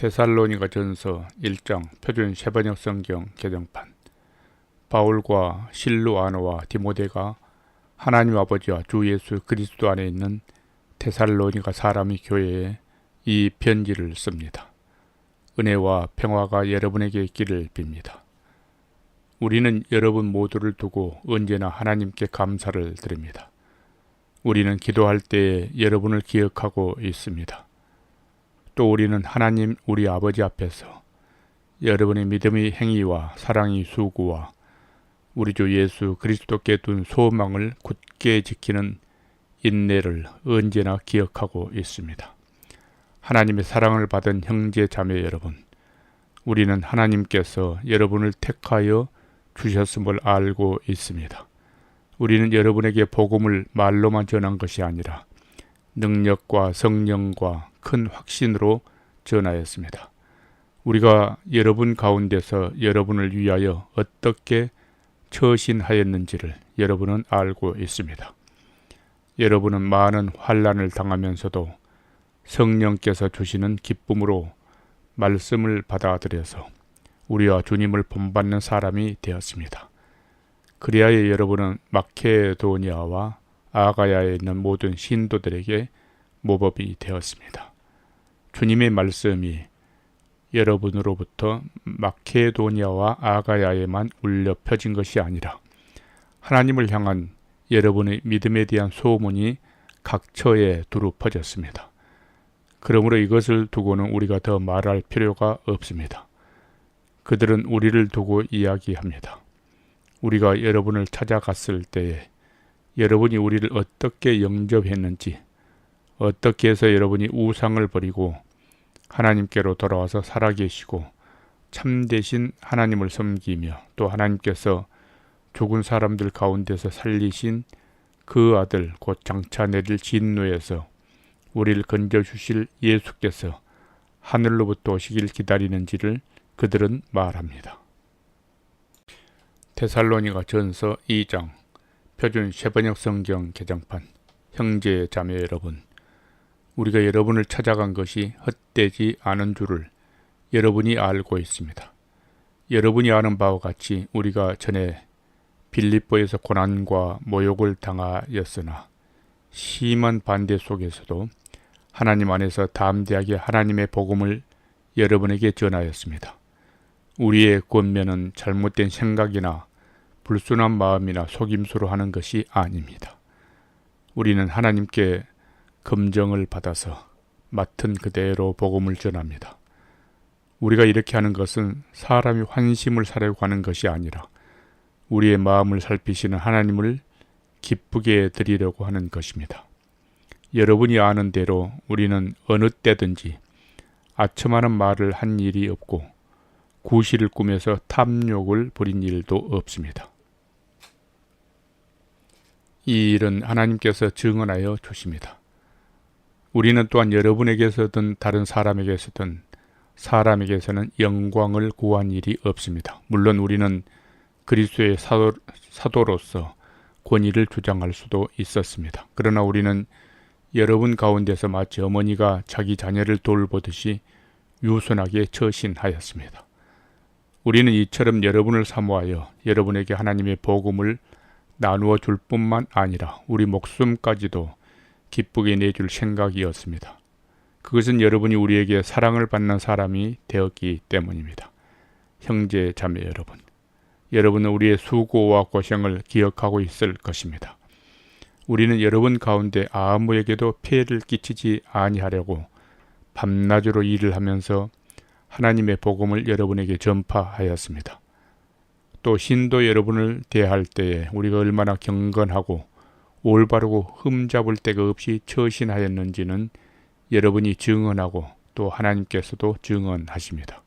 데살로니가 전서 1장 표준 세번역 성경 개정판. 바울과 실루아노와 디모데가 하나님 아버지와 주 예수 그리스도 안에 있는 데살로니가 사람의 교회에 이 편지를 씁니다. 은혜와 평화가 여러분에게 있기를 빕니다. 우리는 여러분 모두를 두고 언제나 하나님께 감사를 드립니다. 우리는 기도할 때에 여러분을 기억하고 있습니다. 또 우리는 하나님 우리 아버지 앞에서 여러분의 믿음의 행위와 사랑의 수고와 우리 주 예수 그리스도께 둔 소망을 굳게 지키는 인내를 언제나 기억하고 있습니다. 하나님의 사랑을 받은 형제 자매 여러분, 우리는 하나님께서 여러분을 택하여 주셨음을 알고 있습니다. 우리는 여러분에게 복음을 말로만 전한 것이 아니라 능력과 성령과 큰 확신으로 전하였습니다. 우리가 여러분 가운데서 여러분을 위하여 어떻게 처신하였는지를 여러분은 알고 있습니다. 여러분은 많은 환난을 당하면서도 성령께서 주시는 기쁨으로 말씀을 받아들여서 우리와 주님을 본받는 사람이 되었습니다. 그리하여 여러분은 마케도니아와 아가야에 있는 모든 신도들에게 모범이 되었습니다. 주님의 말씀이 여러분으로부터 마케도니아와 아가야에만 울려 펴진 것이 아니라 하나님을 향한 여러분의 믿음에 대한 소문이 각처에 두루 퍼졌습니다. 그러므로 이것을 두고는 우리가 더 말할 필요가 없습니다. 그들은 우리를 두고 이야기합니다. 우리가 여러분을 찾아갔을 때에 여러분이 우리를 어떻게 영접했는지, 어떻게 해서 여러분이 우상을 버리고 하나님께로 돌아와서 살아계시고 참되신 하나님을 섬기며 또 하나님께서 죽은 사람들 가운데서 살리신 그 아들 곧 장차 내릴 진노에서 우리를 건져주실 예수께서 하늘로부터 오시길 기다리는지를 그들은 말합니다. 데살로니가 전서 2장 표준 세번역 성경 개정판. 형제 자매 여러분, 우리가 여러분을 찾아간 것이 헛되지 않은 줄을 여러분이 알고 있습니다. 여러분이 아는 바와 같이 우리가 전에 빌립보에서 고난과 모욕을 당하였으나 심한 반대 속에서도 하나님 안에서 담대하게 하나님의 복음을 여러분에게 전하였습니다. 우리의 권면은 잘못된 생각이나 불순한 마음이나 속임수로 하는 것이 아닙니다. 우리는 하나님께 검정을 받아서 맡은 그대로 복음을 전합니다. 우리가 이렇게 하는 것은 사람이 환심을 사려고 하는 것이 아니라 우리의 마음을 살피시는 하나님을 기쁘게 드리려고 하는 것입니다. 여러분이 아는 대로 우리는 어느 때든지 아첨하는 말을 한 일이 없고 구실을 꾸며서 탐욕을 부린 일도 없습니다. 이 일은 하나님께서 증언하여 주십니다. 우리는 또한 여러분에게서든 다른 사람에게서든 사람에게서는 영광을 구한 일이 없습니다. 물론 우리는 그리스도의 사도로서 권위를 주장할 수도 있었습니다. 그러나 우리는 여러분 가운데서 마치 어머니가 자기 자녀를 돌보듯이 유순하게 처신하였습니다. 우리는 이처럼 여러분을 사모하여 여러분에게 하나님의 복음을 나누어 줄 뿐만 아니라 우리 목숨까지도 기쁘게 내줄 생각이었습니다. 그것은 여러분이 우리에게 사랑을 받는 사람이 되었기 때문입니다. 형제 자매 여러분, 여러분은 우리의 수고와 고생을 기억하고 있을 것입니다. 우리는 여러분 가운데 아무에게도 피해를 끼치지 아니하려고 밤낮으로 일을 하면서 하나님의 복음을 여러분에게 전파하였습니다. 또 신도 여러분을 대할 때에 우리가 얼마나 경건하고 올바르고 흠잡을 데가 없이 처신하였는지는 여러분이 증언하고 또 하나님께서도 증언하십니다.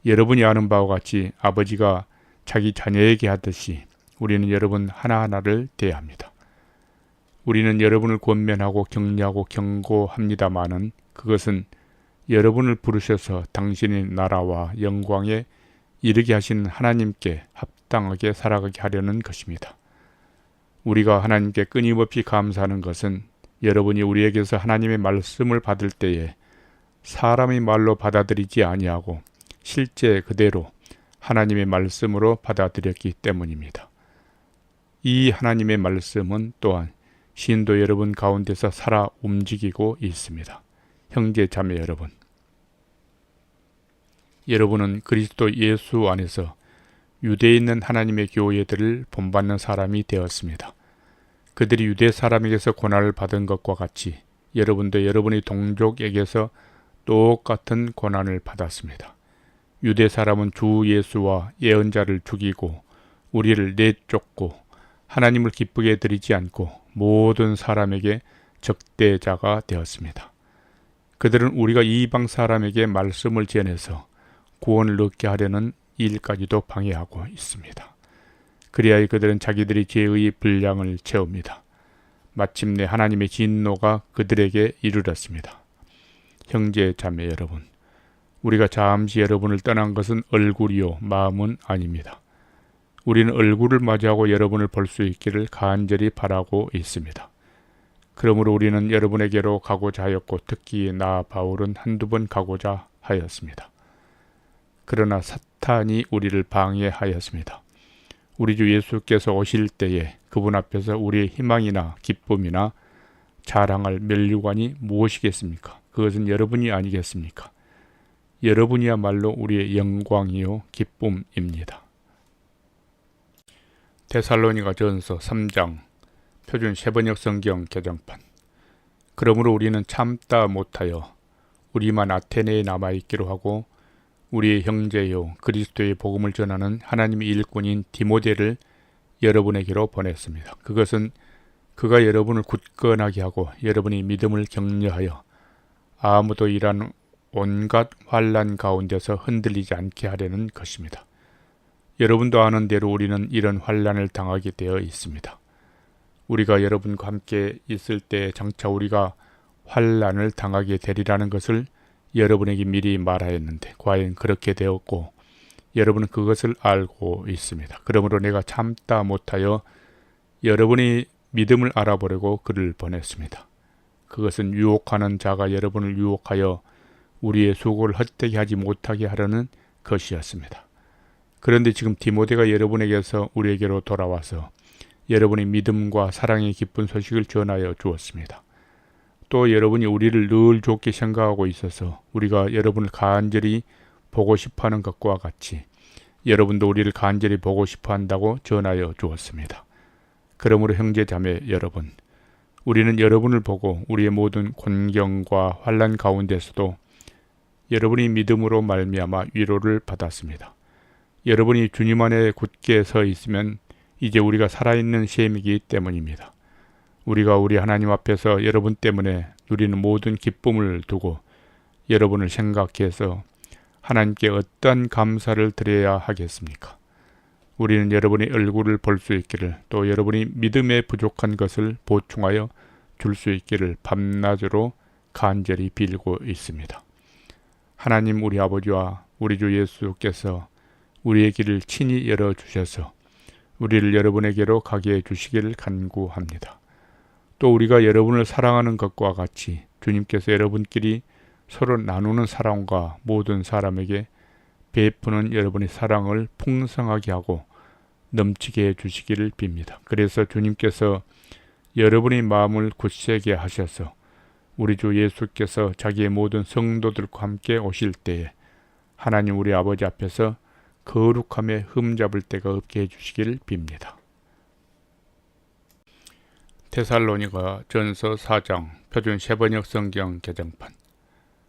여러분이 아는 바와 같이 아버지가 자기 자녀에게 하듯이 우리는 여러분 하나하나를 대합니다. 우리는 여러분을 권면하고 격려하고 경고합니다마는 그것은 여러분을 부르셔서 당신의 나라와 영광에 이르게 하시는 하나님께 합당하게 살아가게 하려는 것입니다. 우리가 하나님께 끊임없이 감사하는 것은 여러분이 우리에게서 하나님의 말씀을 받을 때에 사람의 말로 받아들이지 아니하고 실제 그대로 하나님의 말씀으로 받아들였기 때문입니다. 이 하나님의 말씀은 또한 신도 여러분 가운데서 살아 움직이고 있습니다. 형제 자매 여러분, 여러분은 그리스도 예수 안에서 유대에 있는 하나님의 교회들을 본받는 사람이 되었습니다. 그들이 유대 사람에게서 고난을 받은 것과 같이 여러분도 여러분의 동족에게서 똑같은 고난을 받았습니다. 유대 사람은 주 예수와 예언자를 죽이고 우리를 내쫓고 하나님을 기쁘게 드리지 않고 모든 사람에게 적대자가 되었습니다. 그들은 우리가 이방 사람에게 말씀을 전해서 구원을 얻게 하려는 일까지도 방해하고 있습니다. 그리하여 그들은 자기들이 죄의 분량을 채웁니다. 마침내 하나님의 진노가 그들에게 이르렀습니다. 형제 자매 여러분, 우리가 잠시 여러분을 떠난 것은 얼굴이요 마음은 아닙니다. 우리는 얼굴을 맞이하고 여러분을 볼 수 있기를 간절히 바라고 있습니다. 그러므로 우리는 여러분에게로 가고자 하였고 특히 나 바울은 한두 번 가고자 하였습니다. 그러나 사탄이 우리를 방해하였습니다. 우리 주 예수께서 오실 때에 그분 앞에서 우리의 희망이나 기쁨이나 자랑할 면류관이 무엇이겠습니까? 그것은 여러분이 아니겠습니까? 여러분이야말로 우리의 영광이요 기쁨입니다. 데살로니가 전서 3장 표준 세번역 성경 개정판. 그러므로 우리는 참다 못하여 우리만 아테네에 남아있기로 하고 우리의 형제요 그리스도의 복음을 전하는 하나님의 일꾼인 디모데를 여러분에게로 보냈습니다. 그것은 그가 여러분을 굳건하게 하고 여러분이 믿음을 격려하여 아무도 이란 온갖 환난 가운데서 흔들리지 않게 하려는 것입니다. 여러분도 아는 대로 우리는 이런 환난을 당하게 되어 있습니다. 우리가 여러분과 함께 있을 때 장차 우리가 환난을 당하게 되리라는 것을 여러분에게 미리 말하였는데 과연 그렇게 되었고 여러분은 그것을 알고 있습니다. 그러므로 내가 참다 못하여 여러분이 믿음을 알아보려고 그를 보냈습니다. 그것은 유혹하는 자가 여러분을 유혹하여 우리의 수고를 헛되게 하지 못하게 하려는 것이었습니다. 그런데 지금 디모데가 여러분에게서 우리에게로 돌아와서 여러분의 믿음과 사랑의 기쁜 소식을 전하여 주었습니다. 또 여러분이 우리를 늘 좋게 생각하고 있어서 우리가 여러분을 간절히 보고 싶어하는 것과 같이 여러분도 우리를 간절히 보고 싶어한다고 전하여 주었습니다. 그러므로 형제 자매 여러분, 우리는 여러분을 보고 우리의 모든 곤경과 환난 가운데서도 여러분이 믿음으로 말미암아 위로를 받았습니다. 여러분이 주님 안에 굳게 서 있으면 이제 우리가 살아있는 셈이기 때문입니다. 우리가 우리 하나님 앞에서 여러분 때문에 누리는 모든 기쁨을 두고 여러분을 생각해서 하나님께 어떠한 감사를 드려야 하겠습니까? 우리는 여러분의 얼굴을 볼 수 있기를 또 여러분이 믿음에 부족한 것을 보충하여 줄 수 있기를 밤낮으로 간절히 빌고 있습니다. 하나님 우리 아버지와 우리 주 예수께서 우리의 길을 친히 열어주셔서 우리를 여러분에게로 가게 해주시기를 간구합니다. 또 우리가 여러분을 사랑하는 것과 같이 주님께서 여러분끼리 서로 나누는 사랑과 모든 사람에게 베푸는 여러분의 사랑을 풍성하게 하고 넘치게 해주시기를 빕니다. 그래서 주님께서 여러분의 마음을 굳세게 하셔서 우리 주 예수께서 자기의 모든 성도들과 함께 오실 때에 하나님 우리 아버지 앞에서 거룩함에 흠잡을 데가 없게 해주시기를 빕니다. 데살로니가 전서 4장 표준 세번역 성경 개정판.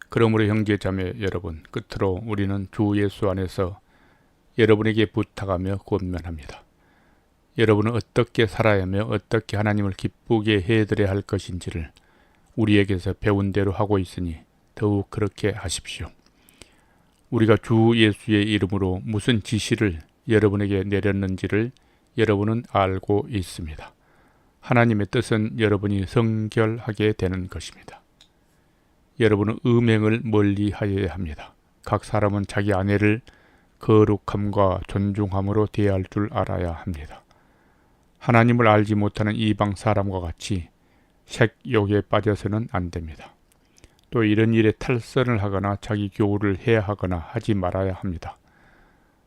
그러므로 형제 자매 여러분, 끝으로 우리는 주 예수 안에서 여러분에게 부탁하며 권면합니다. 여러분은 어떻게 살아야 하며 어떻게 하나님을 기쁘게 해드려야 할 것인지를 우리에게서 배운 대로 하고 있으니 더욱 그렇게 하십시오. 우리가 주 예수의 이름으로 무슨 지시를 여러분에게 내렸는지를 여러분은 알고 있습니다. 하나님의 뜻은 여러분이 성결하게 되는 것입니다. 여러분은 음행을 멀리하여야 합니다. 각 사람은 자기 아내를 거룩함과 존중함으로 대할 줄 알아야 합니다. 하나님을 알지 못하는 이방 사람과 같이 색욕에 빠져서는 안 됩니다. 또 이런 일에 탈선을 하거나 자기 교훈을 해야 하거나 하지 말아야 합니다.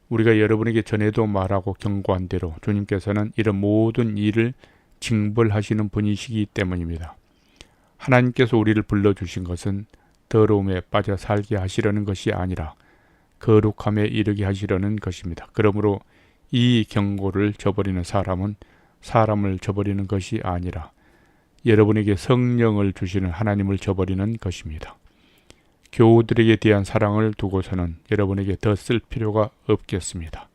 우리가 여러분에게 전에도 말하고 경고한 대로 주님께서는 이런 모든 일을 징벌하시는 분이시기 때문입니다. 하나님께서 우리를 불러주신 것은 더러움에 빠져 살게 하시려는 것이 아니라 거룩함에 이르게 하시려는 것입니다. 그러므로 이 경고를 저버리는 사람은 사람을 저버리는 것이 아니라 여러분에게 성령을 주시는 하나님을 저버리는 것입니다. 교우들에게 대한 사랑을 두고서는 여러분에게 더 쓸 필요가 없겠습니다.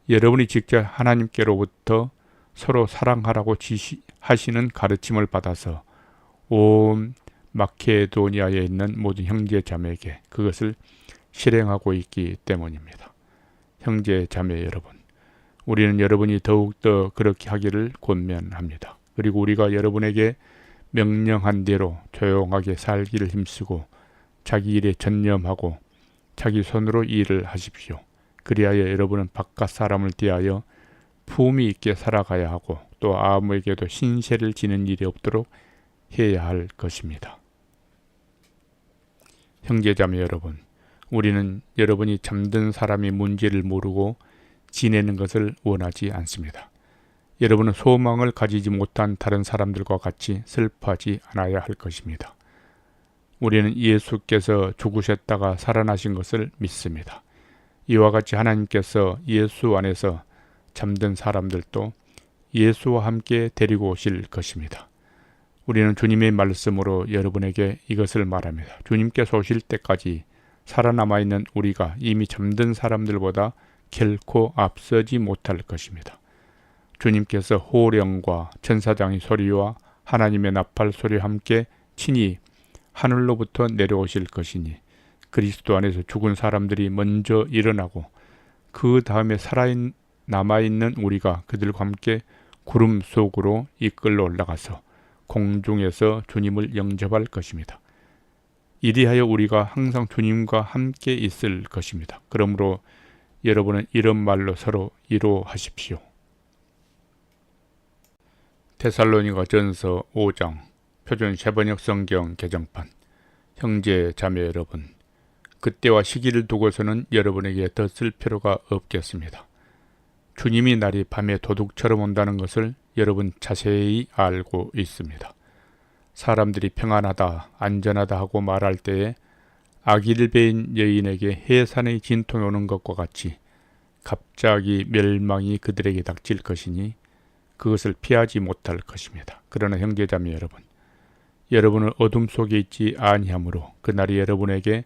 여러분이 직접 하나님께로부터 서로 사랑하라고 지시하시는 가르침을 받아서 온 마케도니아에 있는 모든 형제 자매에게 그것을 실행하고 있기 때문입니다. 형제 자매 여러분, 우리는 여러분이 더욱더 그렇게 하기를 권면합니다. 그리고 우리가 여러분에게 명령한 대로 조용하게 살기를 힘쓰고 자기 일에 전념하고 자기 손으로 일을 하십시오. 그리하여 여러분은 바깥 사람을 대하여 품위 있게 살아가야 하고 또 아무에게도 신세를 지는 일이 없도록 해야 할 것입니다. 형제자매 여러분, 우리는 여러분이 잠든 사람의 문제를 모르고 지내는 것을 원하지 않습니다. 여러분은 소망을 가지지 못한 다른 사람들과 같이 슬퍼하지 않아야 할 것입니다. 우리는 예수께서 죽으셨다가 살아나신 것을 믿습니다. 이와 같이 하나님께서 예수 안에서 잠든 사람들도 예수와 함께 데리고 오실 것입니다. 우리는 주님의 말씀으로 여러분에게 이것을 말합니다. 주님께서 오실 때까지 살아남아 있는 우리가 이미 잠든 사람들보다 결코 앞서지 못할 것입니다. 주님께서 호령과 천사장의 소리와 하나님의 나팔 소리와 함께 친히 하늘로부터 내려오실 것이니 그리스도 안에서 죽은 사람들이 먼저 일어나고 그 다음에 남아있는 우리가 그들과 함께 구름 속으로 이끌러 올라가서 공중에서 주님을 영접할 것입니다. 이리하여 우리가 항상 주님과 함께 있을 것입니다. 그러므로 여러분은 이런 말로 서로 위로하십시오. 데살로니가 전서 5장 표준 세번역 성경 개정판. 형제 자매 여러분, 그때와 시기를 두고서는 여러분에게 더 쓸 필요가 없겠습니다. 주님이 날이 밤에 도둑처럼 온다는 것을 여러분 자세히 알고 있습니다. 사람들이 평안하다, 안전하다 하고 말할 때에 아기를 베인 여인에게 해산의 진통이 오는 것과 같이 갑자기 멸망이 그들에게 닥칠 것이니 그것을 피하지 못할 것입니다. 그러나 형제자매 여러분, 여러분은 어둠 속에 있지 아니하므로 그날이 여러분에게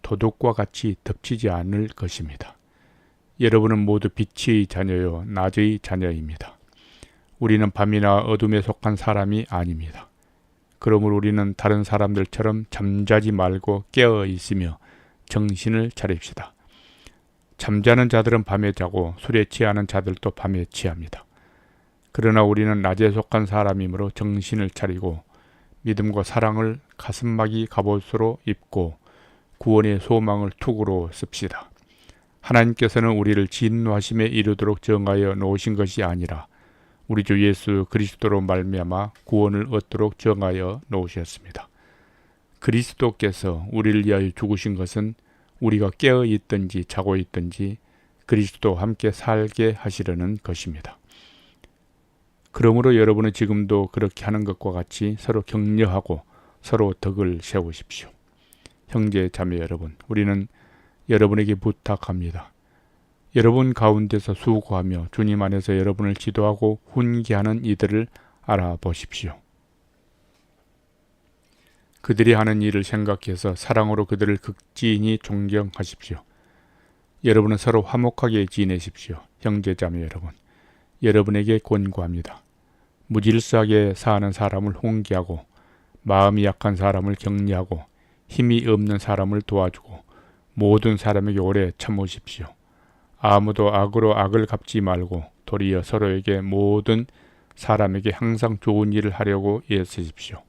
도둑과 같이 덮치지 않을 것입니다. 여러분은 모두 빛의 자녀요 낮의 자녀입니다. 우리는 밤이나 어둠에 속한 사람이 아닙니다. 그러므로 우리는 다른 사람들처럼 잠자지 말고 깨어 있으며 정신을 차립시다. 잠자는 자들은 밤에 자고 술에 취하는 자들도 밤에 취합니다. 그러나 우리는 낮에 속한 사람이므로 정신을 차리고 믿음과 사랑을 가슴막이 갑옷으로 입고 구원의 소망을 투구로 씁시다. 하나님께서는 우리를 진노하심에 이르도록 정하여 놓으신 것이 아니라 우리 주 예수 그리스도로 말미암아 구원을 얻도록 정하여 놓으셨습니다. 그리스도께서 우리를 위하여 죽으신 것은 우리가 깨어 있든지 자고 있든지 그리스도와 함께 살게 하시려는 것입니다. 그러므로 여러분은 지금도 그렇게 하는 것과 같이 서로 격려하고 서로 덕을 세우십시오. 형제 자매 여러분, 우리는 여러분에게 부탁합니다. 여러분 가운데서 수고하며 주님 안에서 여러분을 지도하고 훈계하는 이들을 알아보십시오. 그들이 하는 일을 생각해서 사랑으로 그들을 극진히 존경하십시오. 여러분은 서로 화목하게 지내십시오. 형제 자매 여러분, 여러분에게 권고합니다. 무질서하게 사는 사람을 훈계하고 마음이 약한 사람을 격려하고 힘이 없는 사람을 도와주고 모든 사람에게 오래 참으십시오. 아무도 악으로 악을 갚지 말고 도리어 서로에게 모든 사람에게 항상 좋은 일을 하려고 애쓰십시오.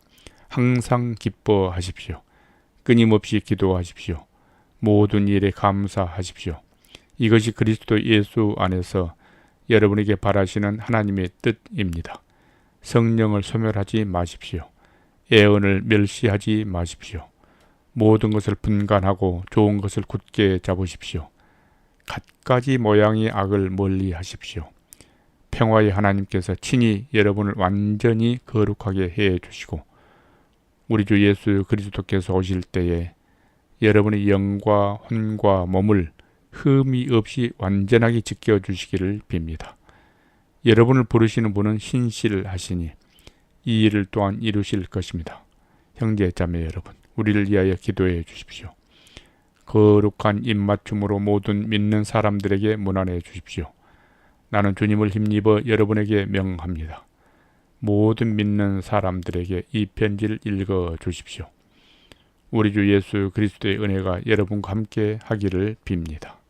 항상 기뻐하십시오. 끊임없이 기도하십시오. 모든 일에 감사하십시오. 이것이 그리스도 예수 안에서 여러분에게 바라시는 하나님의 뜻입니다. 성령을 소멸하지 마십시오. 애언을 멸시하지 마십시오. 모든 것을 분간하고 좋은 것을 굳게 잡으십시오. 갖가지 모양의 악을 멀리 하십시오. 평화의 하나님께서 친히 여러분을 완전히 거룩하게 해 주시고 우리 주 예수 그리스도께서 오실 때에 여러분의 영과 혼과 몸을 흠이 없이 완전하게 지켜주시기를 빕니다. 여러분을 부르시는 분은 신실하시니 이 일을 또한 이루실 것입니다. 형제 자매 여러분, 우리를 위하여 기도해 주십시오. 거룩한 입맞춤으로 모든 믿는 사람들에게 문안해 주십시오. 나는 주님을 힘입어 여러분에게 명합니다. 모든 믿는 사람들에게 이 편지를 읽어 주십시오. 우리 주 예수 그리스도의 은혜가 여러분과 함께 하기를 빕니다.